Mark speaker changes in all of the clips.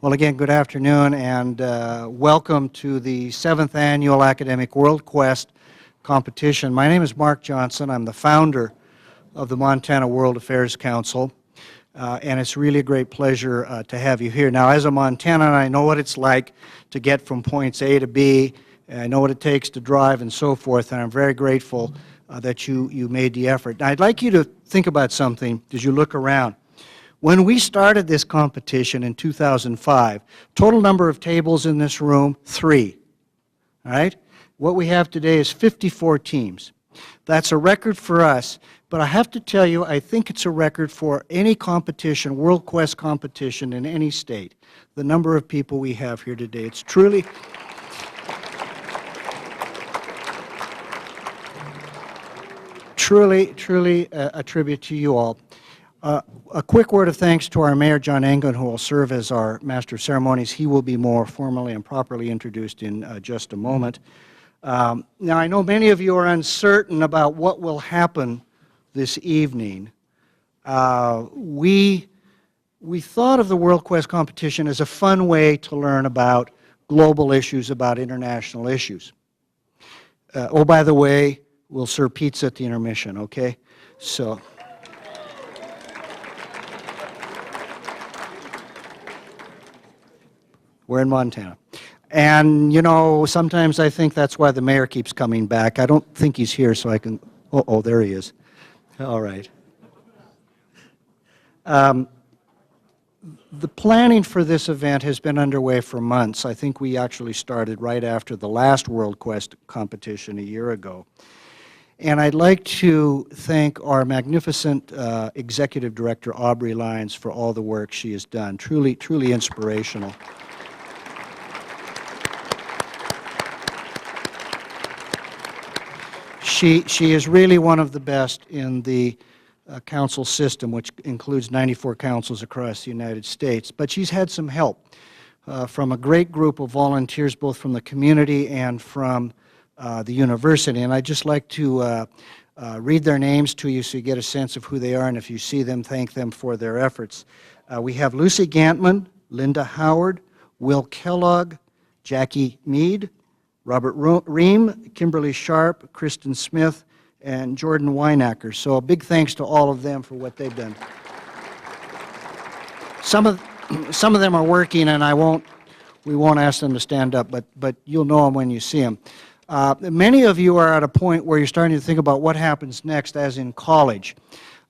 Speaker 1: Well, again, good afternoon, and welcome to the 7th Annual Academic Worldquest competition. My name is Mark Johnson. I'm the founder of the Montana World Affairs Council, and it's really a great pleasure to have you here. Now, as a Montanan, I know what it's like to get from points A to B, and I know what it takes to drive and so forth, and I'm very grateful that you made the effort. Now, I'd like you to think about something as you look around. When we started this competition in 2005, total number of tables in this room, 3. All right? What we have today is 54 teams. That's a record for us, but I have to tell you, I think it's a record for any competition, Worldquest competition in any state, the number of people we have here today. It's truly a tribute to you all. A quick word of thanks to our Mayor, John Engen, who will serve as our Master of Ceremonies. He will be more formally and properly introduced in just a moment. Now, I know many of you are uncertain about what will happen this evening. We thought of the Worldquest competition as a fun way to learn about global issues, about international issues. Oh, by the way, we'll serve pizza at the intermission, okay? So. We're in Montana. And, you know, sometimes I think that's why the mayor keeps coming back. I don't think he's here, so I can, oh, there he is. All right. The planning for this event has been underway for months. I think we actually started right after the last Worldquest competition a year ago. And I'd like to thank our magnificent Executive Director, Aubrey Lyons, for all the work she has done. Truly inspirational. She is really one of the best in the council system, which includes 94 councils across the United States. But she's had some help from a great group of volunteers, both from the community and from the university. And I'd just like to read their names to you so you get a sense of who they are, and if you see them, thank them for their efforts. We have Lucy Gantman, Linda Howard, Will Kellogg, Jackie Mead, Robert Ream, Kimberly Sharp, Kristen Smith, and Jordan Weinacker. So a big thanks to all of them for what they've done. Some of them are working, and we won't ask them to stand up, but you'll know them when you see them. Many of you are at a point where you're starting to think about what happens next, as in college.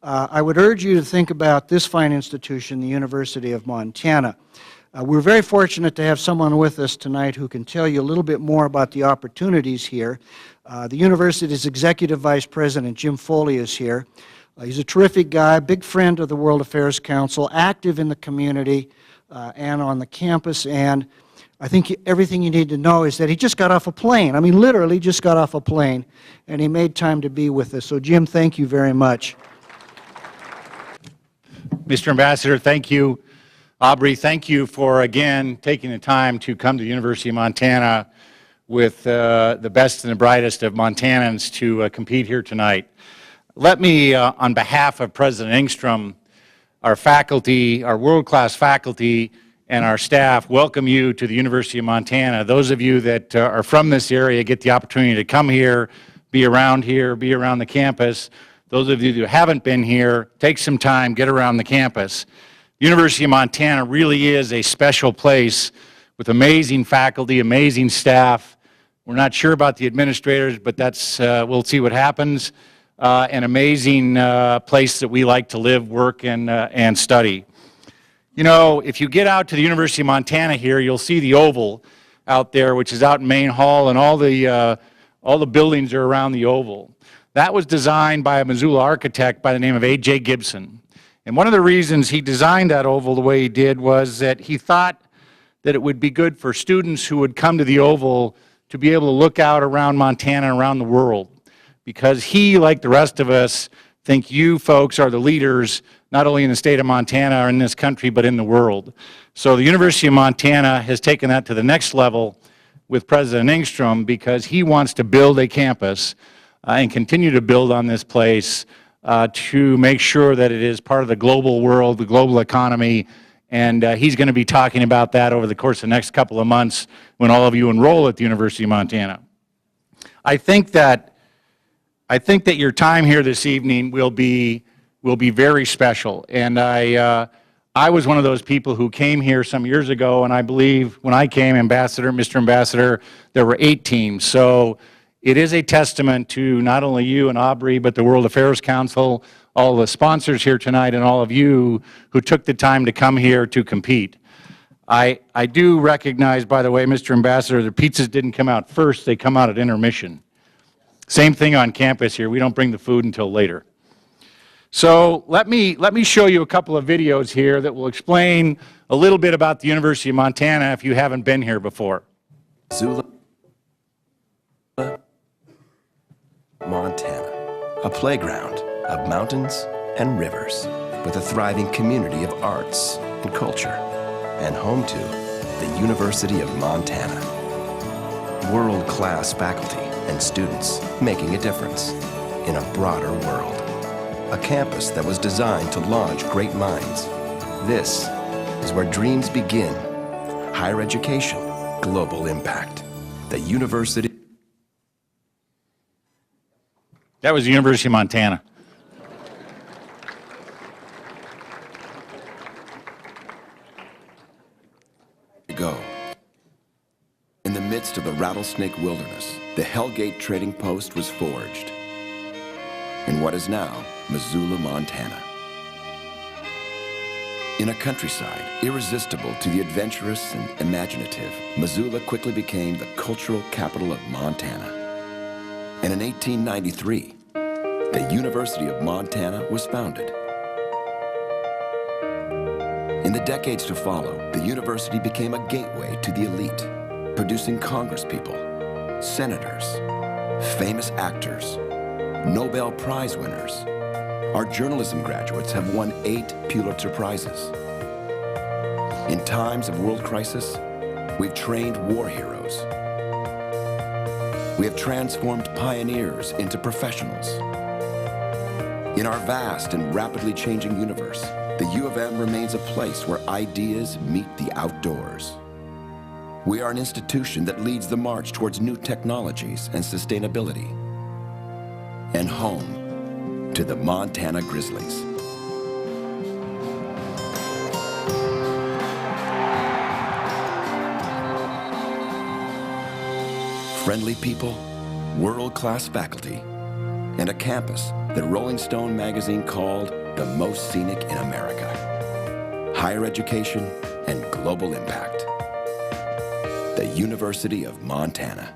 Speaker 1: I would urge you to think about this fine institution, the University of Montana. We're very fortunate to have someone with us tonight who can tell you a little bit more about the opportunities here. The university's Executive Vice President, Jim Foley, is here. He's a terrific guy, big friend of the World Affairs Council, active in the community and on the campus, and I think everything you need to know is that he just got off a plane. I mean, literally just got off a plane, and he made time to be with us. So, Jim, thank you very much.
Speaker 2: Mr. Ambassador, thank you. Aubrey, thank you for, again, taking the time to come to the University of Montana with the best and the brightest of Montanans to compete here tonight. Let me, on behalf of President Engstrom, our faculty, our world-class faculty, and our staff, welcome you to the University of Montana. Those of you that are from this area get the opportunity to come here, be around the campus. Those of you who haven't been here, take some time, get around the campus. University of Montana really is a special place with amazing faculty, amazing staff. We're not sure about the administrators, but that's we'll see what happens. An amazing place that we like to live, work, and study. You know, if you get out to the University of Montana here, you'll see the Oval out there, which is out in Main Hall, and all the buildings are around the Oval. That was designed by a Missoula architect by the name of A.J. Gibson. And one of the reasons he designed that Oval the way he did was that he thought that it would be good for students who would come to the Oval to be able to look out around Montana and around the world. Because he, like the rest of us, think you folks are the leaders, not only in the state of Montana or in this country, but in the world. So the University of Montana has taken that to the next level with President Engstrom because he wants to build a campus and continue to build on this place to make sure that it is part of the global world, the global economy, And he's going to be talking about that over the course of the next couple of months when all of you enroll at the University of Montana. I think that your time here this evening will be very special. And I was one of those people who came here some years ago, and I believe when I came, Mr. Ambassador, there were 8 teams. So it is a testament to not only you and Aubrey, but the World Affairs Council, all the sponsors here tonight, and all of you who took the time to come here to compete. I do recognize, by the way, Mr. Ambassador, the pizzas didn't come out first, they come out at intermission. Same thing on campus here, we don't bring the food until later. So let me show you a couple of videos here that will explain a little bit about the University of Montana if you haven't been here before.
Speaker 3: Missoula, Montana, a playground of mountains and rivers with a thriving community of arts and culture, and home to the University of Montana. World-class faculty and students making a difference in a broader world. A campus that was designed to launch great minds. This is where dreams begin. Higher education, global impact. The University.
Speaker 2: That was the University of Montana.
Speaker 3: Go. In the midst of the rattlesnake wilderness, the Hellgate Trading Post was forged in what is now Missoula, Montana. In a countryside irresistible to the adventurous and imaginative, Missoula quickly became the cultural capital of Montana. And in 1893, the University of Montana was founded. In the decades to follow, the university became a gateway to the elite, producing congresspeople, senators, famous actors, Nobel Prize winners. Our journalism graduates have won 8 Pulitzer Prizes. In times of world crisis, we've trained war heroes. We have transformed pioneers into professionals. In our vast and rapidly changing universe, the U of M remains a place where ideas meet the outdoors. We are an institution that leads the march towards new technologies and sustainability, and home to the Montana Grizzlies. Friendly people, world-class faculty, and a campus that Rolling Stone magazine called the most scenic in America. Higher education and global impact. The University of Montana.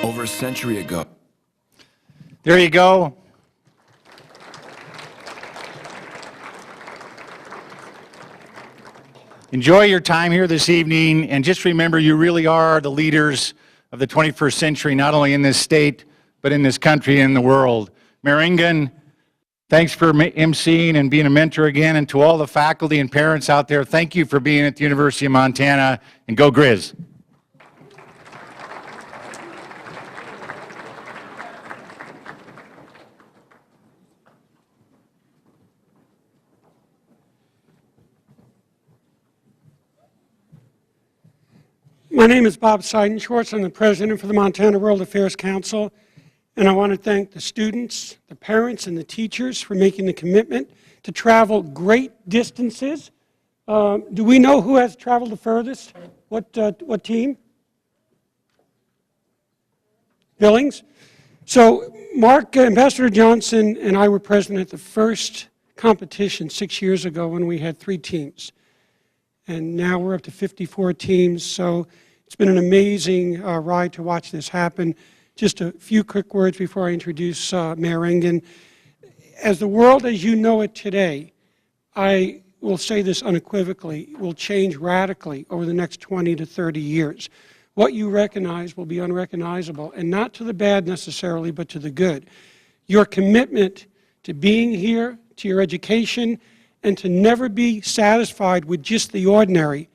Speaker 3: Over a century ago.
Speaker 2: There you go. Enjoy your time here this evening, and just remember you really are the leaders of the 21st century, not only in this state, but in this country and in the world. Mayor Engen, thanks for emceeing and being a mentor again, and to all the faculty and parents out there, thank you for being at the University of Montana, and go Grizz.
Speaker 4: My name is Bob Seidenschwartz. I'm the president for the Montana World Affairs Council, and I want to thank the students, the parents, and the teachers for making the commitment to travel great distances. Do we know who has traveled the furthest? What team? Billings. So Mark, Ambassador Johnson, and I were present at the first competition 6 years ago when we had 3 teams. And now we're up to 54 teams, so it's been an amazing ride to watch this happen. Just a few quick words before I introduce Mayor Engen. As the world as you know it today, I will say this unequivocally, will change radically over the next 20 to 30 years. What you recognize will be unrecognizable, and not to the bad necessarily, but to the good. Your commitment to being here, to your education, and to never be satisfied with just the ordinary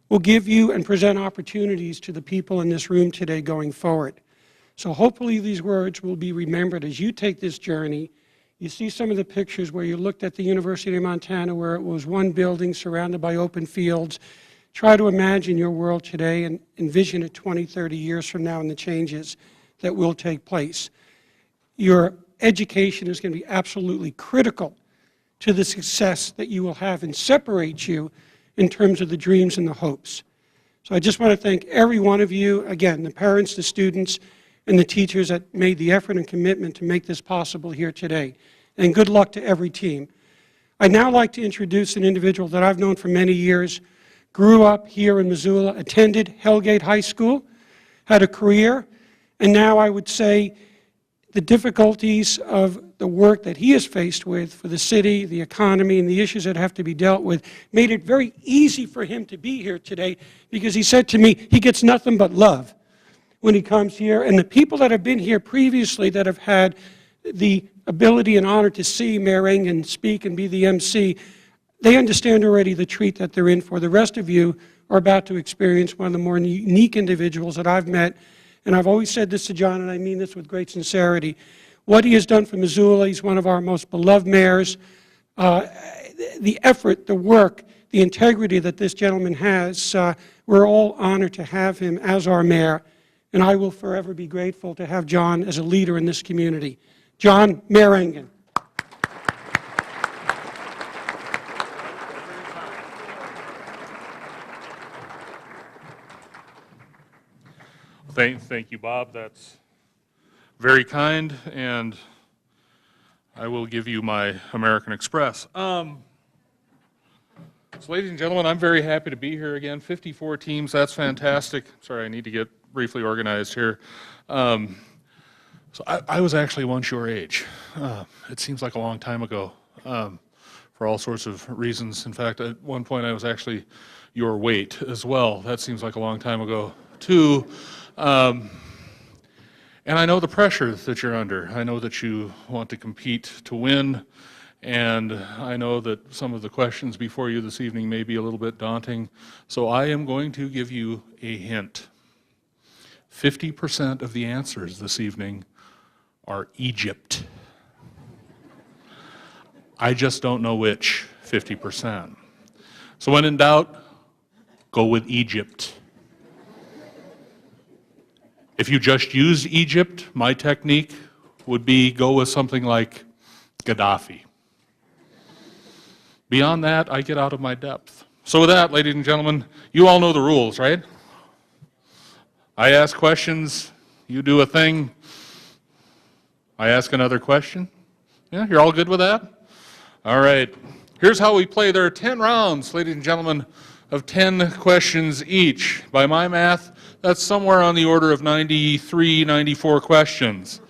Speaker 4: will give you and present opportunities to the people in this room today going forward. So hopefully these words will be remembered as you take this journey You see some of the pictures where you looked at the University of Montana where it was one building surrounded by open fields. Try to imagine your world today and envision it 20, 30 years from now and the changes that will take place. Your education is going to be absolutely critical to the success that you will have and separate you in terms of the dreams and the hopes. So I just want to thank every one of you, again, the parents, the students, and the teachers that made the effort and commitment to make this possible here today. And good luck to every team. I'd now like to introduce an individual that I've known for many years, grew up here in Missoula, attended Hellgate High School, had a career, and now I would say the difficulties of the work that he is faced with for the city, the economy, and the issues that have to be dealt with made it very easy for him to be here today because he said to me he gets nothing but love when he comes here. And the people that have been here previously that have had the ability and honor to see Mayor Engen speak and be the MC, they understand already the treat that they're in for. The rest of you are about to experience one of the more unique individuals that I've met. And I've always said this to John, and I mean this with great sincerity. What he has done for Missoula, he's one of our most beloved mayors. The effort, the work, the integrity that this gentleman has, we're all honored to have him as our mayor. And I will forever be grateful to have John as a leader in this community. John, Mayor Engen.
Speaker 5: Thank you, Bob. That's very kind, and I will give you my American Express. So, ladies and gentlemen, I'm very happy to be here again. 54 teams, that's fantastic. Sorry, I need to get briefly organized here. So I was actually once your age. It seems like a long time ago for all sorts of reasons. In fact, at one point I was actually your weight as well. That seems like a long time ago, too. And I know the pressure that you're under. I know that you want to compete to win, and I know that some of the questions before you this evening may be a little bit daunting, so I am going to give you a hint. 50% of the answers this evening are Egypt. I just don't know which 50%. So when in doubt, go with Egypt. If you just used Egypt, my technique would be go with something like Gaddafi. Beyond that, I get out of my depth. So with that, ladies and gentlemen, you all know the rules, right? I ask questions, you do a thing, I ask another question. Yeah, you're all good with that? All right. Here's how we play. There are 10 rounds, ladies and gentlemen, of 10 questions each. By my math, that's somewhere on the order of 93, 94 questions.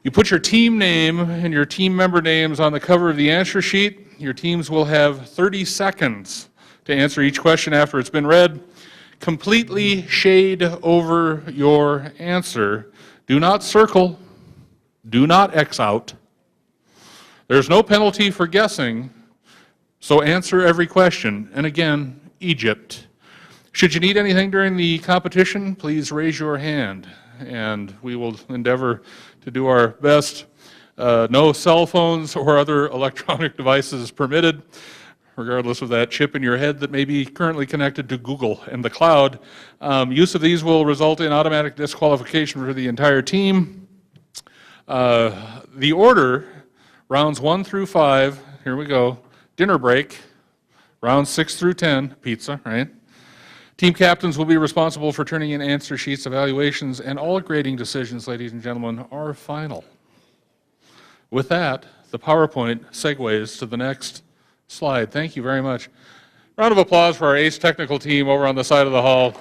Speaker 5: You put your team name and your team member names on the cover of the answer sheet. Your teams will have 30 seconds to answer each question after it's been read. Completely shade over your answer. Do not circle. Do not X out. There's no penalty for guessing, so answer every question. And again, Egypt. Should you need anything during the competition, please raise your hand, and we will endeavor to do our best. No cell phones or other electronic devices permitted, regardless of that chip in your head that may be currently connected to Google and the cloud. Use of these will result in automatic disqualification for the entire team. The order, rounds 1 through 5, here we go, dinner break, rounds 6 through 10, pizza, right? Team captains will be responsible for turning in answer sheets, evaluations, and all grading decisions, ladies and gentlemen, are final. With that, the PowerPoint segues to the next slide. Thank you very much. Round of applause for our ACE technical team over on the side of the hall.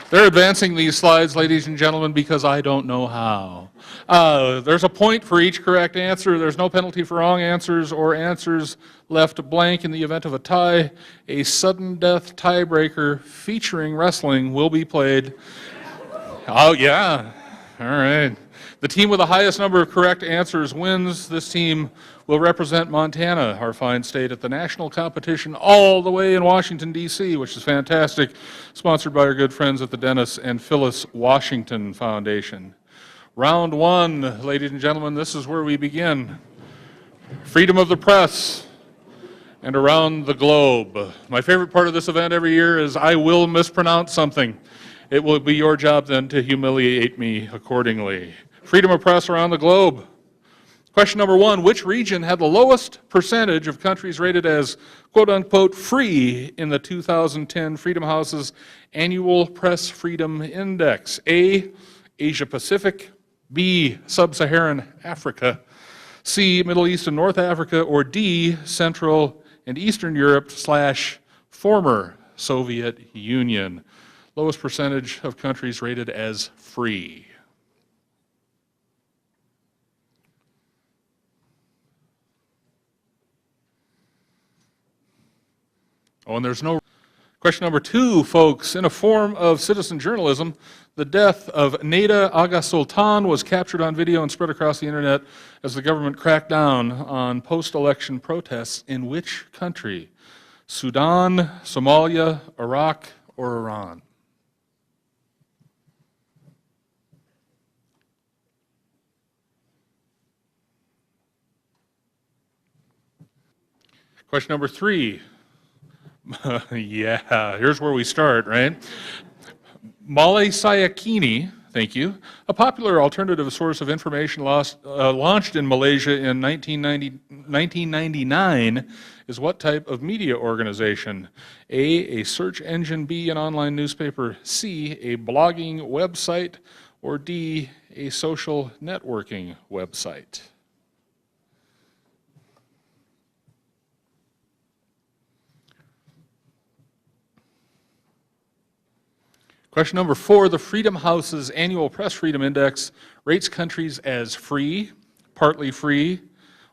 Speaker 5: They're advancing these slides, ladies and gentlemen, because I don't know how. There's a point for each correct answer. There's no penalty for wrong answers or answers left blank in the event of a tie. A sudden death tiebreaker featuring wrestling will be played. Oh, yeah. All right. The team with the highest number of correct answers wins. This team will represent Montana, our fine state, at the national competition all the way in Washington, D.C., which is fantastic, sponsored by our good friends at the Dennis and Phyllis Washington Foundation. Round one, ladies and gentlemen, this is where we begin. Freedom of the press and around the globe. My favorite part of this event every year is I will mispronounce something. It will be your job then to humiliate me accordingly. Freedom of press around the globe. Question number one, which region had the lowest percentage of countries rated as quote-unquote free in the 2010 Freedom House's annual Press Freedom Index? A, Asia Pacific, B, Sub-Saharan Africa, C, Middle East and North Africa, or D, Central and Eastern Europe / former Soviet Union. Lowest percentage of countries rated as free. Oh, and there's no... Question number two, folks. In a form of citizen journalism, the death of Neda Aga Sultan was captured on video and spread across the internet as the government cracked down on post-election protests in which country? Sudan, Somalia, Iraq, or Iran? Question number three. Yeah, here's where we start, right? Malay Sayakini, thank you, a popular alternative source of information launched in Malaysia in 1999, is what type of media organization? A search engine, B, an online newspaper, C, a blogging website, or D, a social networking website? Question number four, the Freedom House's annual Press Freedom Index rates countries as free, partly free,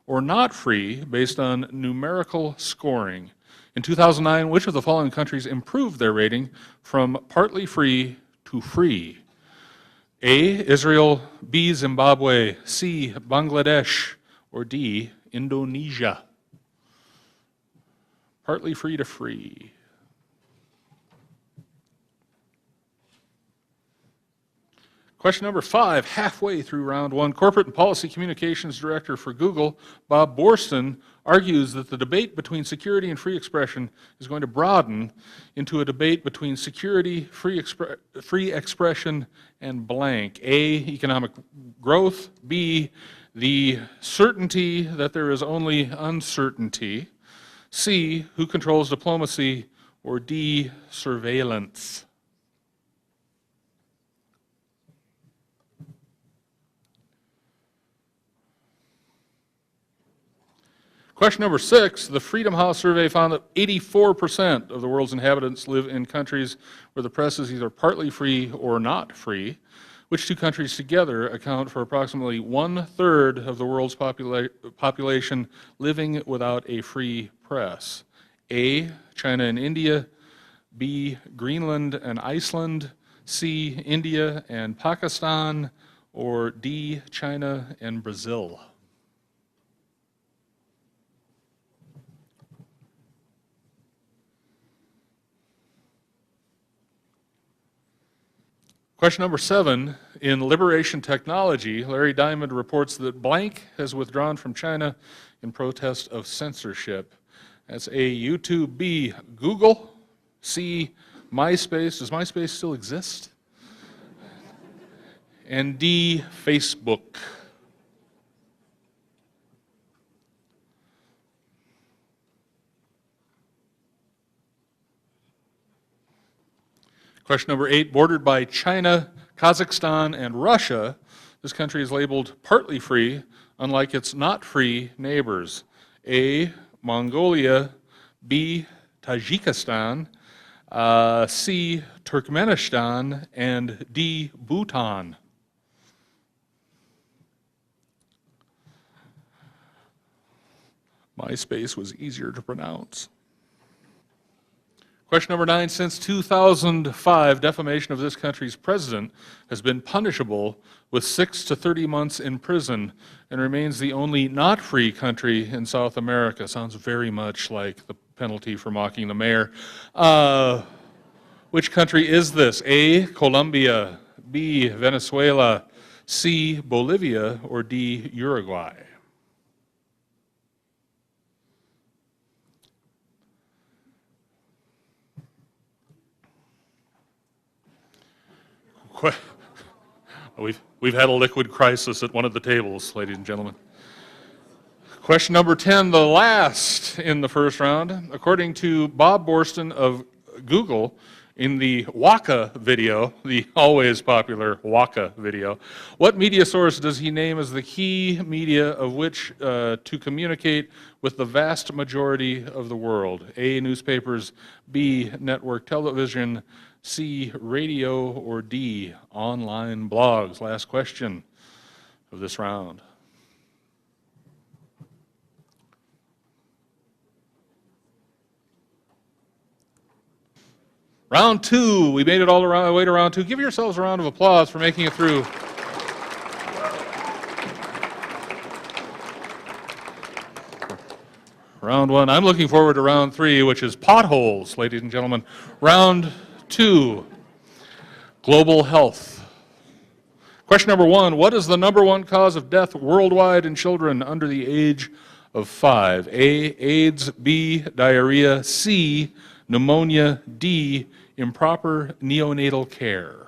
Speaker 5: or not free based on numerical scoring. In 2009, which of the following countries improved their rating from partly free to free? A, Israel, B, Zimbabwe, C, Bangladesh, or D, Indonesia? Partly free to free. Question number five, halfway through round one, Corporate and Policy Communications Director for Google, Bob Borston, argues that the debate between security and free expression is going to broaden into a debate between security, free expression, and blank. A, economic growth. B, the certainty that there is only uncertainty. C, who controls diplomacy. Or D, surveillance. Question number six, the Freedom House survey found that 84% of the world's inhabitants live in countries where the press is either partly free or not free. Which two countries together account for approximately 1/3 of the world's population living without a free press? A, China and India, B, Greenland and Iceland, C, India and Pakistan, or D, China and Brazil? Question number seven, in Liberation Technology, Larry Diamond reports that blank has withdrawn from China in protest of censorship. That's A, YouTube, B, Google, C, MySpace. Does MySpace still exist? And D, Facebook. Question number eight, bordered by China, Kazakhstan, and Russia, this country is labeled partly free, unlike its not free neighbors. A, Mongolia, B, Tajikistan, C, Turkmenistan, and D, Bhutan. MySpace was easier to pronounce. Question number 9, since 2005, defamation of this country's president has been punishable with 6 to 30 months in prison and remains the only not free country in South America. Sounds very much like the penalty for mocking the mayor. Which country is this? A, Colombia, B, Venezuela, C, Bolivia, or D, Uruguay? We've had a liquid crisis at one of the tables, ladies and gentlemen. Question number 10, the last in the first round. According to Bob Borston of Google, in the Waka video, the always popular Waka video, what media source does he name as the key media of which to communicate with the vast majority of the world? A, newspapers, B, network television, C, radio, or D, online blogs? Last question of this round. Round 2, we made it all the way to round 2. Give yourselves a round of applause for making it through. Round 1, I'm looking forward to round 3, which is potholes, ladies and gentlemen. Round 2, global health. Question number 1, what is the #1 cause of death worldwide in children under the age of 5? A, AIDS, B, diarrhea, C, pneumonia, D, improper neonatal care.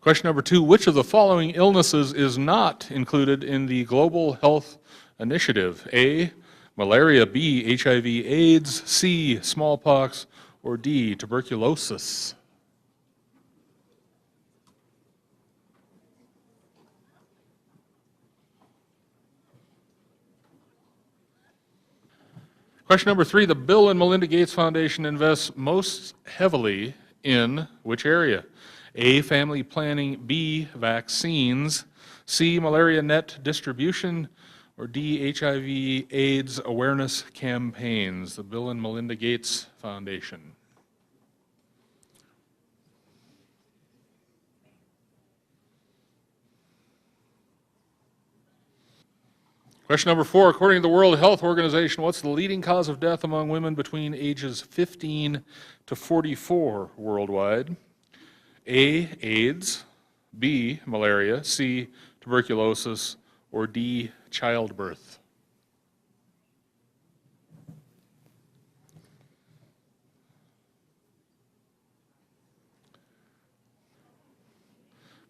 Speaker 5: Question number 2, which of the following illnesses is not included in the Global Health Initiative? A, malaria, B, HIV, AIDS, C, smallpox, or D, tuberculosis? Question number 3, the Bill and Melinda Gates Foundation invests most heavily in which area? A, family planning, B, vaccines, C, malaria net distribution, or D, HIV AIDS awareness campaigns? The Bill and Melinda Gates Foundation. Question number 4, according to the World Health Organization, what's the leading cause of death among women between ages 15 to 44 worldwide? A, AIDS, B, malaria, C, tuberculosis, or D, childbirth?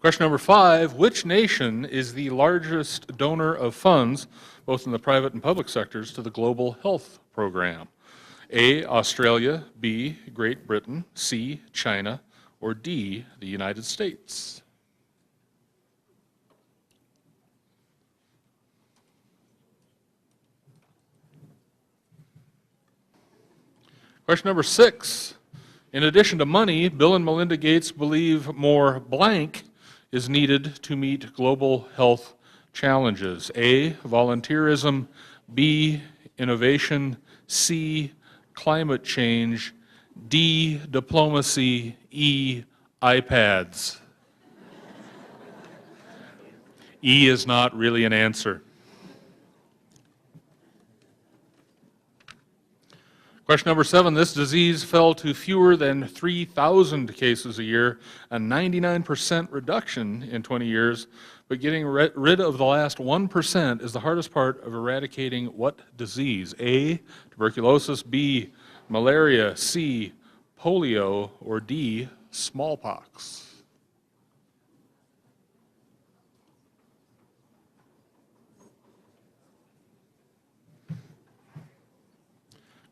Speaker 5: Question number 5, which nation is the largest donor of funds, both in the private and public sectors, to the Global Health Program? A, Australia, B, Great Britain, C, China, or D, the United States? Question number 6, in addition to money, Bill and Melinda Gates believe more blank is needed to meet global health challenges. A, volunteerism, B, innovation, C, climate change, D, diplomacy, E, iPads. E is not really an answer. Question number 7, this disease fell to fewer than 3,000 cases a year, a 99% reduction in 20 years, but getting rid of the last 1% is the hardest part of eradicating what disease? A, tuberculosis, B, malaria, C, polio, or D, smallpox?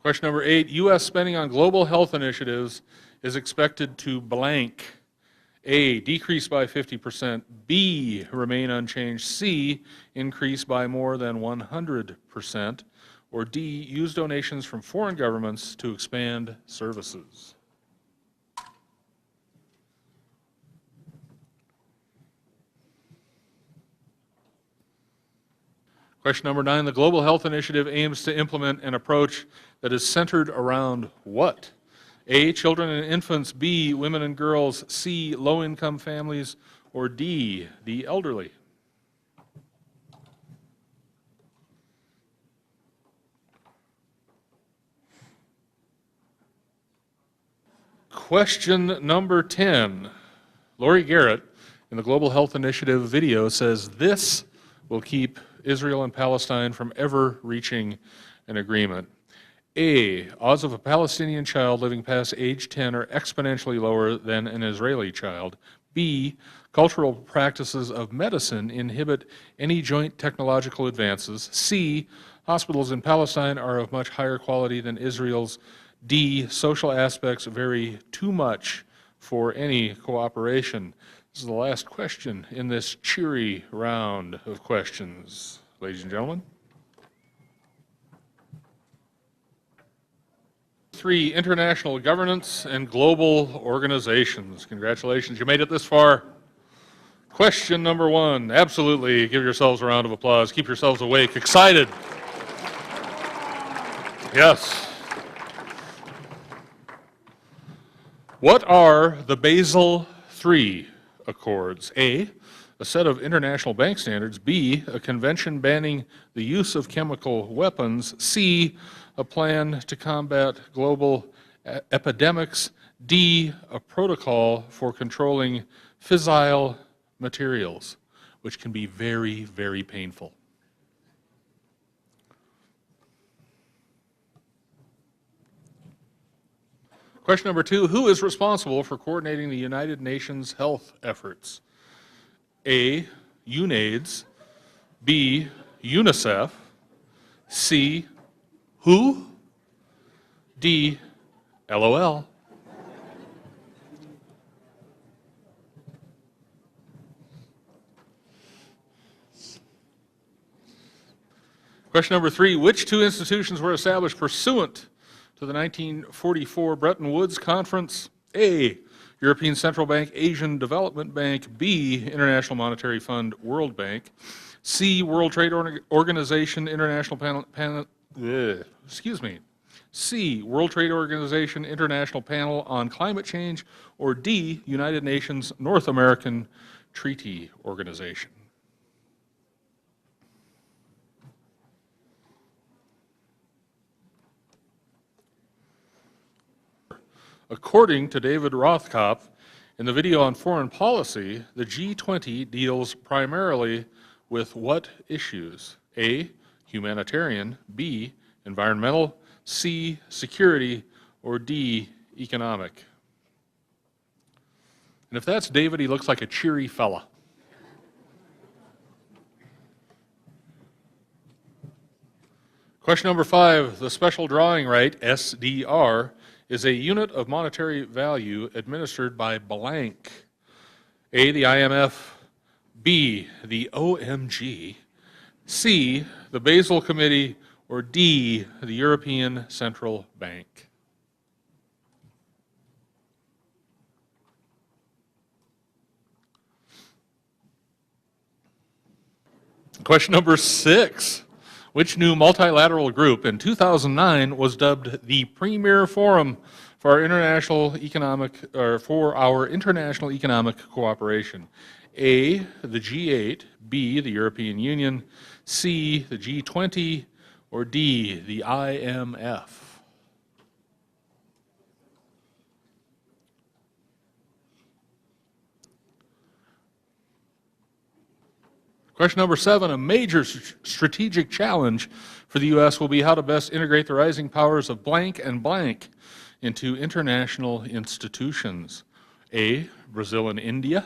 Speaker 5: Question number 8, U.S. spending on global health initiatives is expected to blank. A, decrease by 50%, B, remain unchanged, C, increase by more than 100%, or D, use donations from foreign governments to expand services. Question number 9, the Global Health Initiative aims to implement an approach that is centered around what? A, children and infants, B, women and girls, C, low-income families, or D, the elderly? Question number 10. Lori Garrett in the Global Health Initiative video says this will keep Israel and Palestine from ever reaching an agreement. A, odds of a Palestinian child living past age 10 are exponentially lower than an Israeli child. B, cultural practices of medicine inhibit any joint technological advances. C, hospitals in Palestine are of much higher quality than Israel's. D, social aspects vary too much for any cooperation. This is the last question in this cheery round of questions, ladies and gentlemen. 3, international governance and global organizations. Congratulations, you made it this far. Question number 1, absolutely give yourselves a round of applause. Keep yourselves awake, excited. Yes. What are the Basel III Accords? A set of international bank standards. B, a convention banning the use of chemical weapons. C, a plan to combat global epidemics. D, a protocol for controlling fissile materials, which can be very, very painful. Question number 2, who is responsible for coordinating the United Nations health efforts? A, UNAIDS, B, UNICEF, C, who? D, LOL. Question number 3, which 2 institutions were established pursuant to the 1944 Bretton Woods Conference? A, European Central Bank, Asian Development Bank. B, International Monetary Fund, World Bank. C, World Trade Organization, International C, World Trade Organization, International Panel on Climate Change. Or D, United Nations North American Treaty Organization. According to David Rothkopf, in the video on foreign policy, the G20 deals primarily with what issues? A, humanitarian, B, environmental, C, security, or D, economic? And if that's David, he looks like a cheery fella. Question number 5, the special drawing right, SDR, is a unit of monetary value administered by blank. A, the IMF, B, the OMG, C, the Basel Committee, or D, the European Central Bank. Question number 6. Which new multilateral group in 2009 was dubbed the premier forum for our international economic cooperation? A, the G8, B, the European Union, C, the G20, or D, the IMF? Question number 7, a major strategic challenge for the U.S. will be how to best integrate the rising powers of blank and blank into international institutions. A, Brazil and India,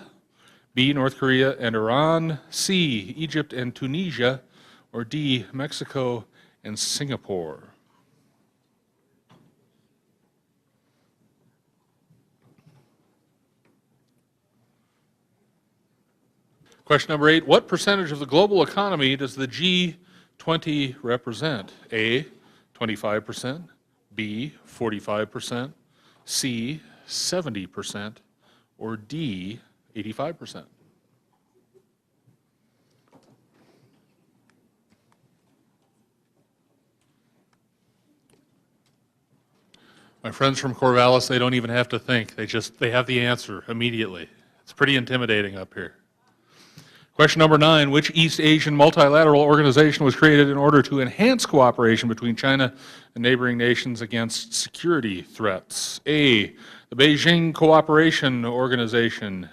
Speaker 5: B, North Korea and Iran, C, Egypt and Tunisia, or D, Mexico and Singapore? Question number 8, what percentage of the global economy does the G20 represent? A, 25%, B, 45%, C, 70%, or D, 85%? My friends from Corvallis, they don't even have to think. They have the answer immediately. It's pretty intimidating up here. Question number 9, which East Asian multilateral organization was created in order to enhance cooperation between China and neighboring nations against security threats? A, the Beijing Cooperation Organization.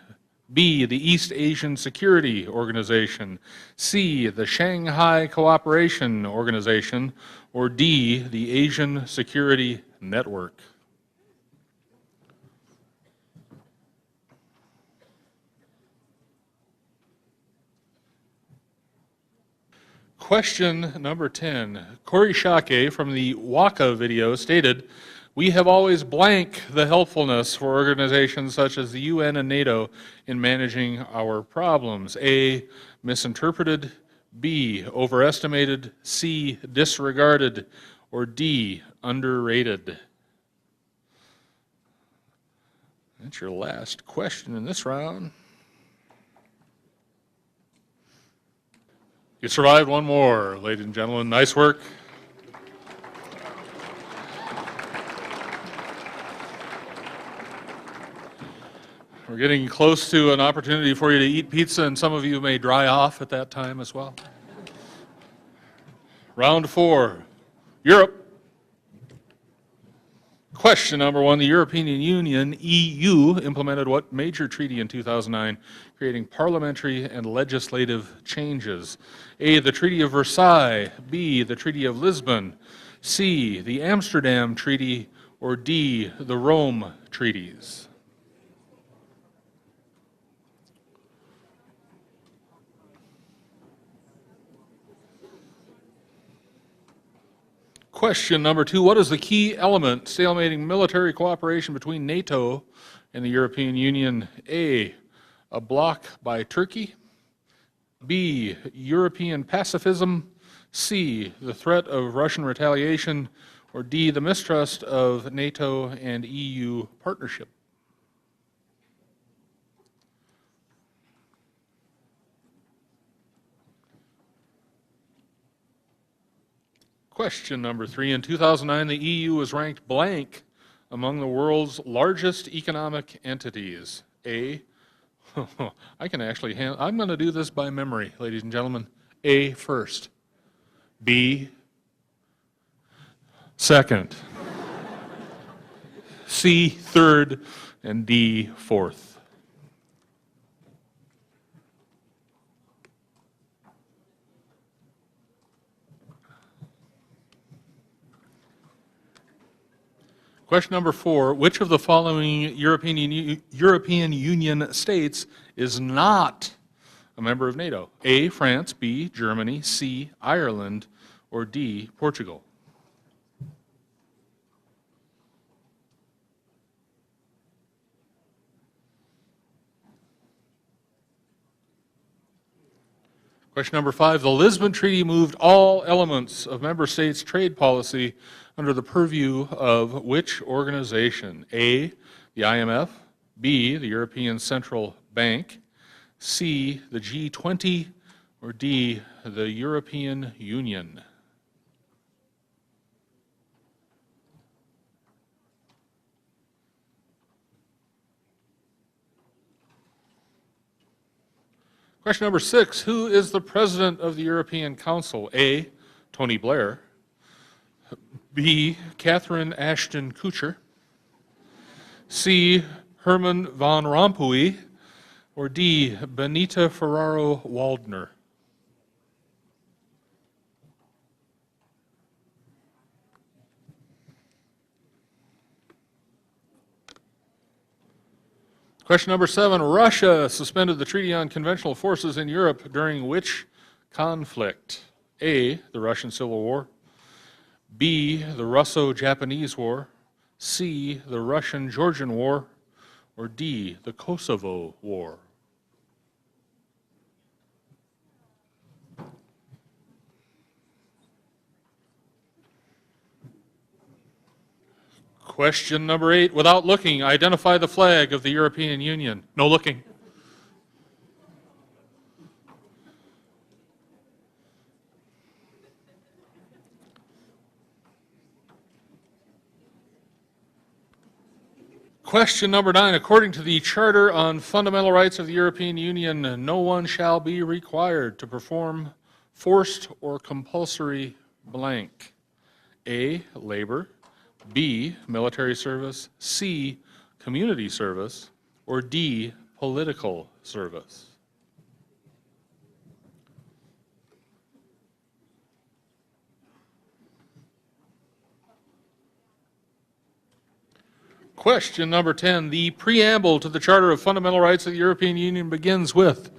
Speaker 5: B, the East Asian Security Organization. C, the Shanghai Cooperation Organization. Or D, the Asian Security Network. Question number 10. Corey Shake from the Waka video stated, "We have always blank the helpfulness for organizations such as the UN and NATO in managing our problems." A, misinterpreted. B, overestimated. C, disregarded. Or D, underrated. That's your last question in this round. You survived one more, ladies and gentlemen. Nice work. We're getting close to an opportunity for you to eat pizza, and some of you may dry off at that time as well. Round 4, Europe. Question number 1, the European Union, EU, implemented what major treaty in 2009, creating parliamentary and legislative changes? A, the Treaty of Versailles. B, the Treaty of Lisbon. C, the Amsterdam Treaty. Or D, the Rome Treaties. Question number 2, what is the key element stalemating military cooperation between NATO and the European Union? A, a bloc by Turkey. B, European pacifism. C, the threat of Russian retaliation. Or D, the mistrust of NATO and EU partnership. Question number 3, in 2009, the EU was ranked blank among the world's largest economic entities. A, I'm going to do this by memory, ladies and gentlemen. A, first. B, second. C, third. And D, fourth. Question number 4, which of the following European Union states is not a member of NATO? A, France. B, Germany. C, Ireland. Or D, Portugal. Question number 5, the Lisbon Treaty moved all elements of member states' trade policy under the purview of which organization? A, the IMF. B, the European Central Bank. C, the G20. Or D, the European Union. Question number 6, who is the president of the European Council? A, Tony Blair. B, Catherine Ashton Kutcher. C, Herman Van Rompuy. Or D, Benita Ferraro-Waldner. Question number 7, Russia suspended the Treaty on Conventional Forces in Europe during which conflict? A, the Russian Civil War. B, the Russo-Japanese War. C, the Russian-Georgian War. Or D, the Kosovo War. Question number 8, without looking, identify the flag of the European Union. No looking. Question number 9. According to the Charter on Fundamental Rights of the European Union, no one shall be required to perform forced or compulsory blank. A, labor, B, military service, C, community service, or D, political service. Question number 10. The preamble to the Charter of Fundamental Rights of the European Union begins with,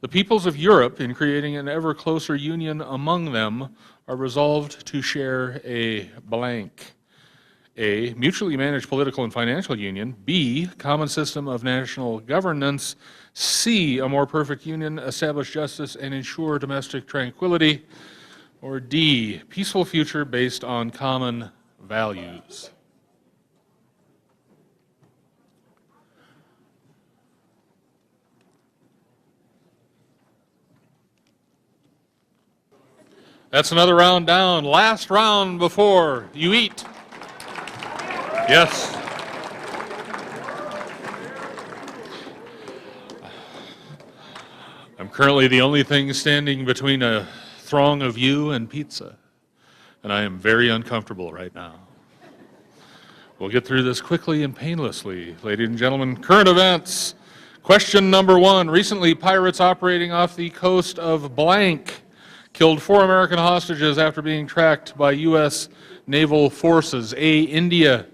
Speaker 5: "The peoples of Europe, in creating an ever closer union among them, are resolved to share a blank." A, mutually managed political and financial union. B, common system of national governance. C, a more perfect union, establish justice and ensure domestic tranquility. Or D, peaceful future based on common values. That's another round down. Last round before you eat. Yes. I'm currently the only thing standing between a throng of you and pizza, and I am very uncomfortable right now. We'll get through this quickly and painlessly, ladies and gentlemen. Current events. Question number 1. Recently, pirates operating off the coast of blank killed 4 American hostages after being tracked by U.S. naval forces. A, India,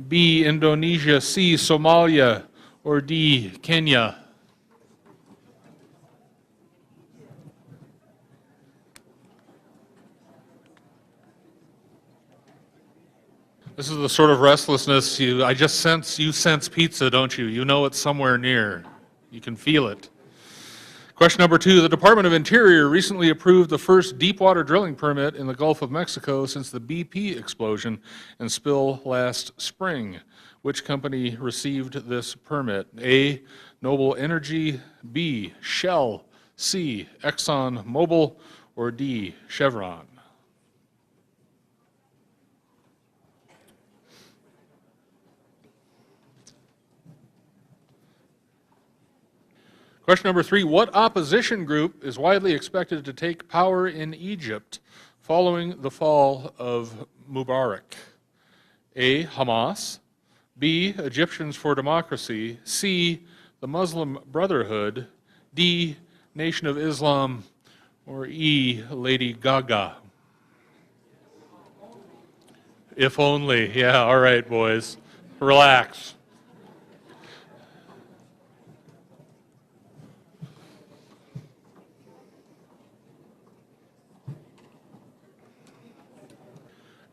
Speaker 5: B, Indonesia, C, Somalia, or D, Kenya. This is the sort of restlessness I just sense. You sense pizza, don't you? You know it's somewhere near. You can feel it. Question number 2. The Department of Interior recently approved the first deepwater drilling permit in the Gulf of Mexico since the BP explosion and spill last spring. Which company received this permit? A, Noble Energy, B, Shell, C, Exxon Mobil, or D, Chevron? Question number 3. What opposition group is widely expected to take power in Egypt following the fall of Mubarak? A, Hamas, B, Egyptians for Democracy, C, the Muslim Brotherhood, D, Nation of Islam, or E, Lady Gaga? If only. Yeah, all right, boys. Relax.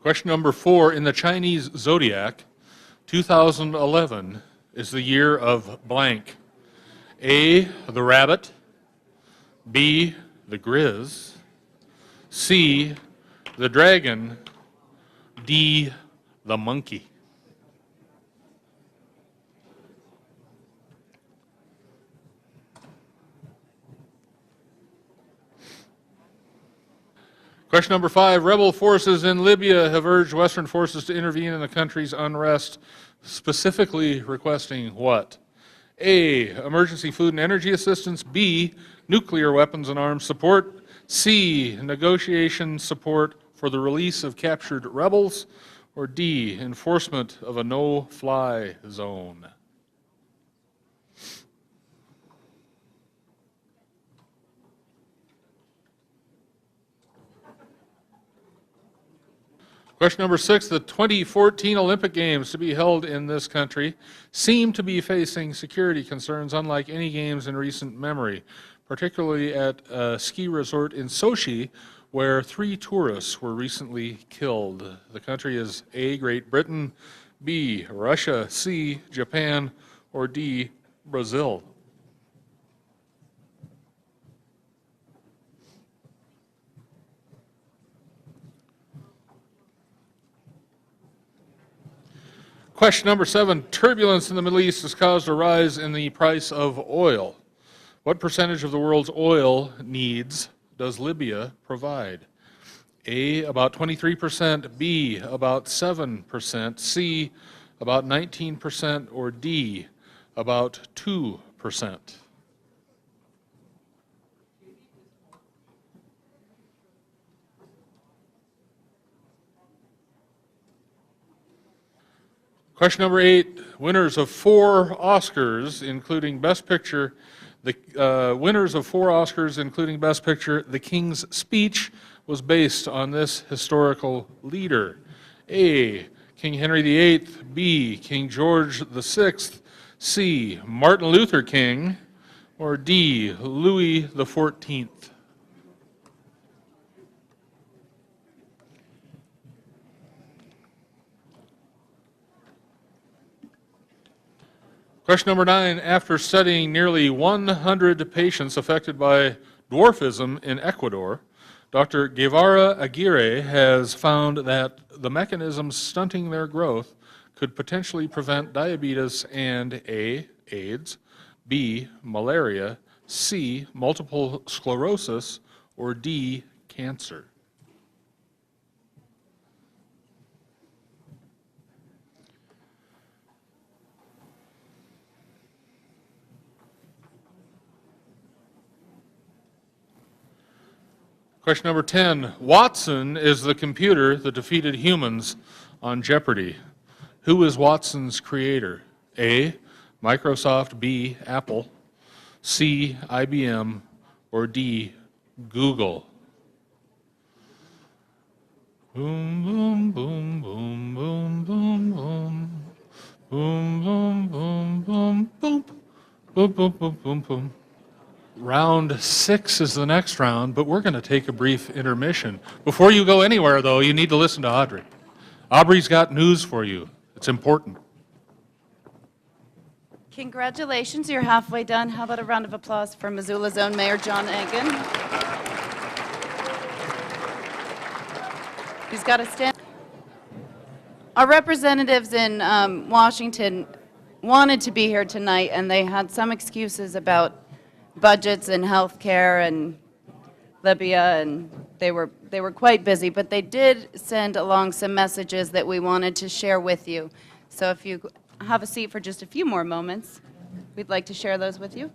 Speaker 5: Question number 4. In the Chinese zodiac, 2011 is the year of blank. A, the rabbit, B, the grizz, C, the dragon, D, the monkey. Question number 5. Rebel forces in Libya have urged Western forces to intervene in the country's unrest, specifically requesting what? A, emergency food and energy assistance, B, nuclear weapons and arms support, C, negotiation support for the release of captured rebels, or D, enforcement of a no-fly zone? Question number 6. The 2014 Olympic Games to be held in this country seem to be facing security concerns unlike any games in recent memory, particularly at a ski resort in Sochi, where 3 tourists were recently killed. The country is A, Great Britain, B, Russia, C, Japan, or D, Brazil. Question number 7. Turbulence in the Middle East has caused a rise in the price of oil. What percentage of the world's oil needs does Libya provide? A, about 23%, B, about 7%, C, about 19%, or D, about 2%? Question number 8, winners of 4 Oscars, including Best Picture. The winners of 4 Oscars, including Best Picture, The King's Speech was based on this historical leader. A, King Henry VIII, B, King George VI, C, Martin Luther King, or D, Louis XIV? Question number 9, after studying nearly 100 patients affected by dwarfism in Ecuador, Dr. Guevara Aguirre has found that the mechanisms stunting their growth could potentially prevent diabetes and A, AIDS, B, malaria, C, multiple sclerosis, or D, cancer. Question number 10, Watson is the computer that defeated humans on Jeopardy. Who is Watson's creator? A, Microsoft, B, Apple, C, IBM, or D, Google? Boom, boom, boom, boom, boom, boom, boom. Boom, boom, boom, boom, boom. Boom, boom, boom, boom, boom. Round 6 is the next round, but we're going to take a brief intermission. Before you go anywhere, though, you need to listen to Audrey. Aubrey's got news for you. It's important.
Speaker 6: Congratulations, you're halfway done. How about a round of applause for Missoula's own Mayor John Egan? He's got to stand. Our representatives in Washington wanted to be here tonight, and they had some excuses about budgets and health care and Libya, and they were quite busy, but they did send along some messages that we wanted to share with you. So if you have a seat for just a few more moments, we'd like to share those with you.